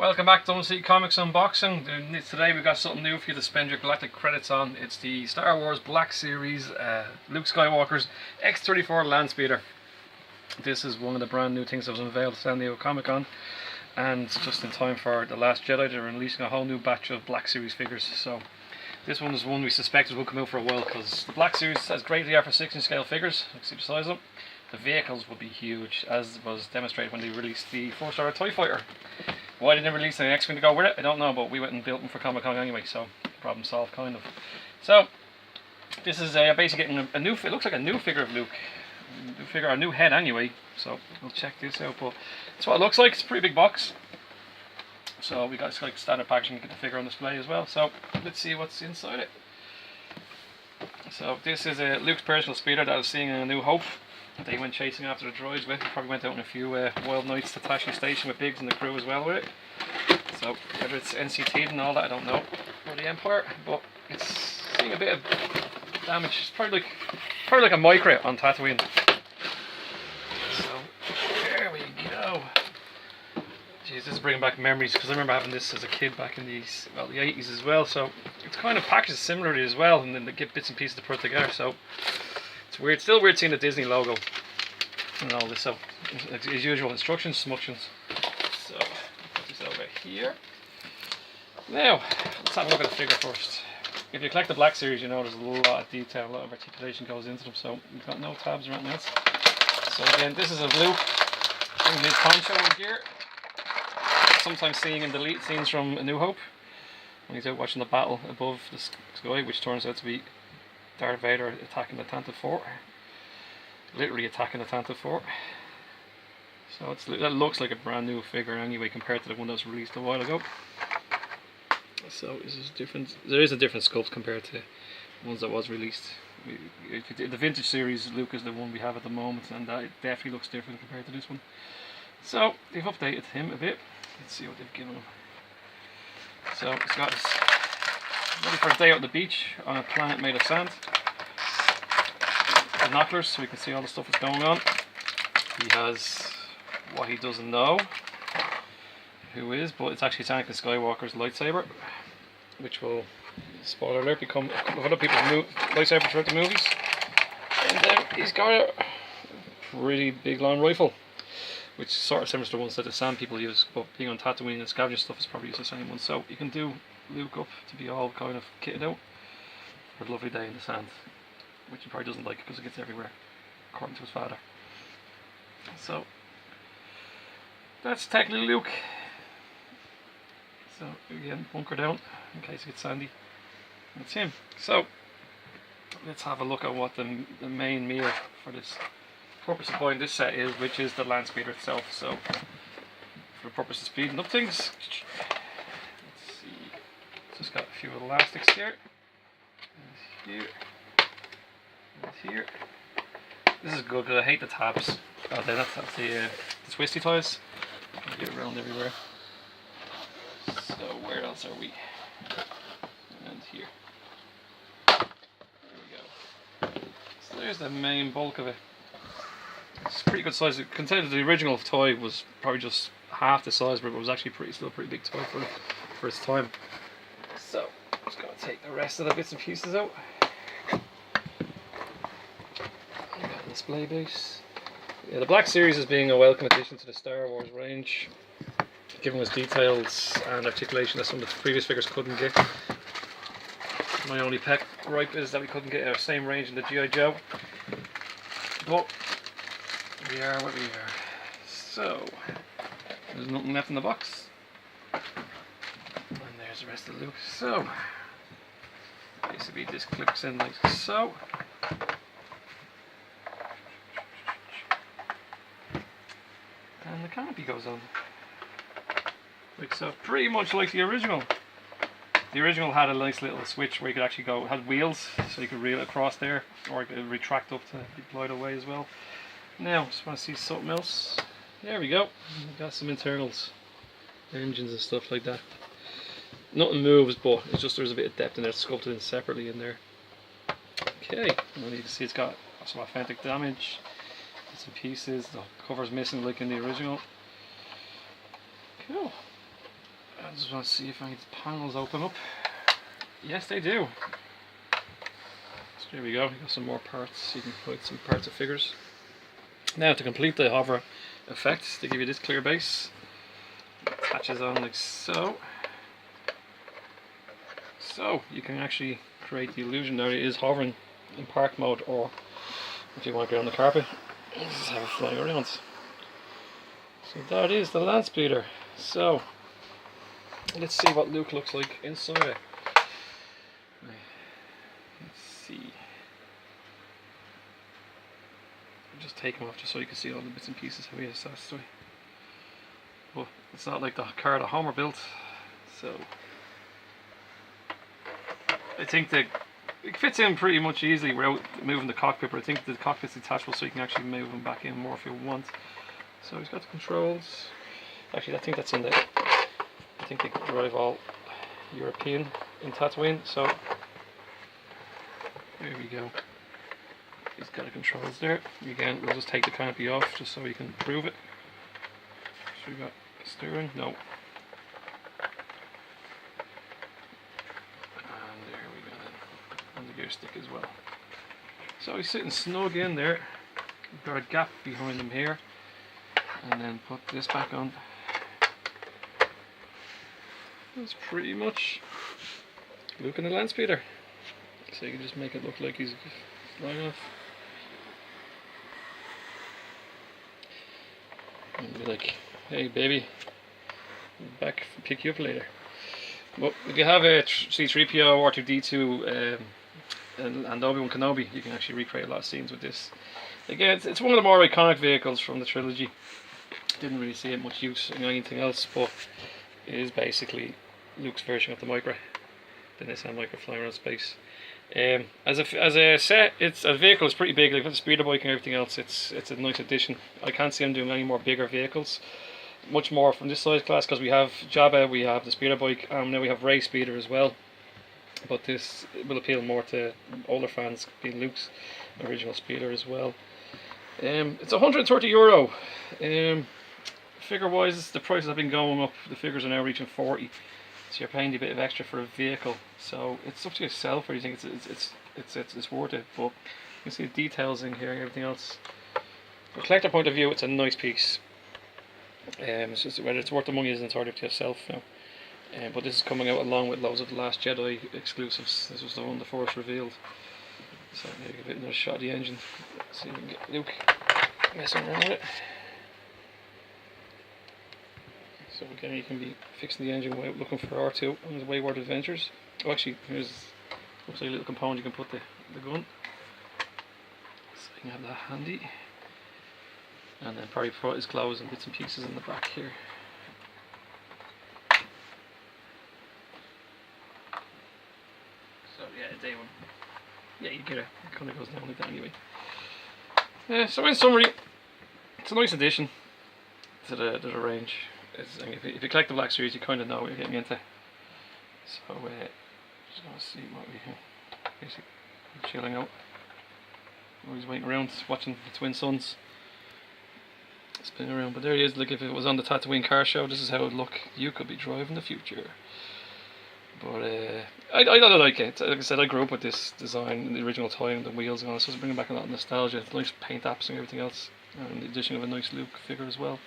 Welcome back to UC Comics Unboxing. Today we've got something new for you to spend your galactic credits on. It's the Star Wars Black Series Luke Skywalker's X-34 Landspeeder. This is one of the brand new things that was unveiled at San Diego Comic Con, and just in time for The Last Jedi. They're releasing a whole new batch of Black Series figures. So this one is one we suspected will come out for a while, because the Black Series has great DR for 6-inch scale figures. You can see the size of them. The vehicles will be huge, as was demonstrated when they released the 4-star TIE Fighter. Why they didn't release an X-Wing to go with it, I don't know, but we went and built them for Comic Con anyway, so problem solved, kind of. So this is basically getting a new. It looks like a new figure of Luke, a new head anyway. So we'll check this out. But that's what it looks like. It's a pretty big box. So we got it's like standard packaging. You get the figure on display as well. So let's see what's inside it. So this is Luke's personal speeder that I was seeing in A New Hope. They went chasing after the droids with. He probably went out on a few wild nights to Tashi Station with Biggs and the crew as well with it. So whether it's NCT'd and all that, I don't know. Or the Empire, but it's seeing a bit of damage. It's probably like a micro on Tatooine. So there we go. Jeez, this is bringing back memories, because I remember having this as a kid back in the 80s as well. So it's kind of packaged similarly as well, and then they get bits and pieces to put together. So it's weird, still weird seeing the Disney logo and all this. So as usual, instructions, smuctions. So put this over here. Now let's have a look at the figure first. If you collect the Black Series, you know there's a lot of detail, a lot of articulation goes into them. So we've got no tabs or anything else. So again, this is of Luke in his poncho and gear. Sometimes seeing in delete scenes from A New Hope when he's out watching the battle above the sky, which turns out to be Darth Vader attacking the Tantive Fort. Literally attacking the Tantive Fort. So that looks like a brand new figure anyway compared to the one that was released a while ago. So this is different. There is a different sculpt compared to the ones that was released. The vintage series Luke is the one we have at the moment, and that definitely looks different compared to this one. So they've updated him a bit. Let's see what they've given him. So he's got his ready for a day out on the beach on a planet made of sand. Binoculars so we can see all the stuff that's going on. He has what he doesn't know who is, but it's actually Anakin Skywalker's lightsaber, which will, spoiler alert, become a couple of other people's lightsaber throughout the movies. And then he's got a pretty big long rifle, which is sort of similar to the ones that the sand people use, but being on Tatooine and scavenger stuff is probably the same one. So you can do Luke up to be all kind of kitted out for a lovely day in the sand, which he probably doesn't like because it gets everywhere, according to his father. So that's technically Luke. So again, bunker down in case it gets sandy. That's him. So let's have a look at what the main meal for this purpose of buying this set is, which is the Landspeeder itself. So for the purpose of speeding up things, just got a few elastics here, and here, and here. This is good because I hate the tabs. Oh, that's the twisty ties. Get around everywhere. So where else are we? And here. There we go. So there's the main bulk of it. It's pretty good size. Consider the original toy was probably just half the size, but it was actually still a pretty big toy for its time. So, just going to take the rest of the bits and pieces out. Display base. Yeah, the Black Series is being a welcome addition to the Star Wars range, giving us details and articulation that some of the previous figures couldn't get. My only pet gripe is that we couldn't get our same range in the G.I. Joe. But we are what we are. So, there's nothing left in the box. And there's the rest of Luke. So, basically this clips in like so. And the canopy goes on. Like so. Pretty much like the original. The original had a nice little switch where you could actually go, had wheels, so you could reel it across there, or it could retract up to deploy it away as well. Now, just want to see something else. There we go. We've got some internals, engines and stuff like that. Nothing moves, but it's just there's a bit of depth in there, sculpted in separately in there. Okay, and you can see it's got some authentic damage, bits and pieces. The cover's missing like in the original. Cool. I just want to see if any of the panels open up. Yes, they do. So there we go. You got some more parts. You can put some parts of figures. Now to complete the hover effect, they give you this clear base. It attaches on like so. So you can actually create the illusion that it is hovering in park mode, or if you want to get on the carpet, just have it flying around. So that is the Landspeeder. So let's see what Luke looks like inside it. Let's see. I'll just take him off just so you can see all the bits and pieces how he is attached to it. But it's not like the car that Homer built, so I think that it fits in pretty much easily without moving the cockpit, but I think the cockpit's detachable so you can actually move him back in more if you want. So he's got the controls. Actually, I think that's in there. I think they drive all European in Tatooine, so there we go. He's got the controls there. Again, we'll just take the canopy off just so we can prove it. So we got steering, no. And there we go then. And the gear stick as well. So he's sitting snug in there. We've got a gap behind him here. And then put this back on. That's pretty much Luke and the Landspeeder. So you can just make it look like he's flying off. And be like, hey baby, I'll back pick you up later. But if you have a C-3PO, R2-D2 and Obi-Wan Kenobi, you can actually recreate a lot of scenes with this. Again, it's one of the more iconic vehicles from the trilogy. Didn't really see it much use in anything else, but it is basically Luke's version of the Micra, the Nissan Micra flying around space. As a set, it's a vehicle. It's pretty big. Like with the speeder bike and everything else, it's a nice addition. I can't see them doing any more bigger vehicles, much more from this size class, because we have Jabba, we have the speeder bike, and now we have Rey Speeder as well. But this will appeal more to older fans, being Luke's original speeder as well. It's €130. Figure wise, the prices have been going up. The figures are now reaching 40, so you're paying a bit of extra for a vehicle. So it's up to yourself whether you think it's worth it. But you can see the details in here and everything else. From a collector point of view, it's a nice piece. It's just whether it's worth the money is entirely up to yourself now. But this is coming out along with loads of the Last Jedi exclusives. This was the one the Force revealed. So maybe give it another shot of the engine. Let's see if we can get Luke messing around with it. So again, you can be fixing the engine without looking for R2 on his Wayward Adventures. Oh, actually, here's looks like a little component you can put the gun. So you can have that handy. And then probably put his clothes and bits and pieces in the back here. So yeah, day one. Yeah, you get it. It kind of goes down like that anyway. So in summary, it's a nice addition to the range. I mean, if you collect the Black Series, you kind of know what you're getting into. So just want to see what we have. Basically, chilling out. Always waiting around, watching the twin sons spinning around. But there he is. Like if it was on the Tatooine car show, this is how it would look. You could be driving the future. But I don't like it. Like I said, I grew up with this design in the original toy and the wheels and all this. So it's bringing back a lot of nostalgia. Nice paint apps and everything else. And the addition of a nice Luke figure as well.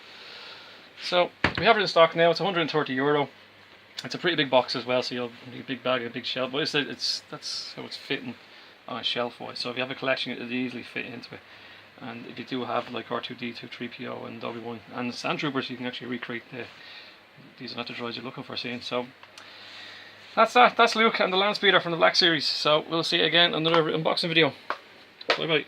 So we have it in stock now. It's €130. It's a pretty big box as well, so you'll need a big bag and a big shelf. But that's how it's fitting on a shelf wise. So if you have a collection, it'll easily fit into it. And if you do have like R2-D2, 3PO, and Obi-Wan and Sand Troopers, you can actually recreate these are not the droids you're looking for seeing. So that's that. That's Luke and the Landspeeder from the Black Series. So we'll see you again in another unboxing video. Bye bye.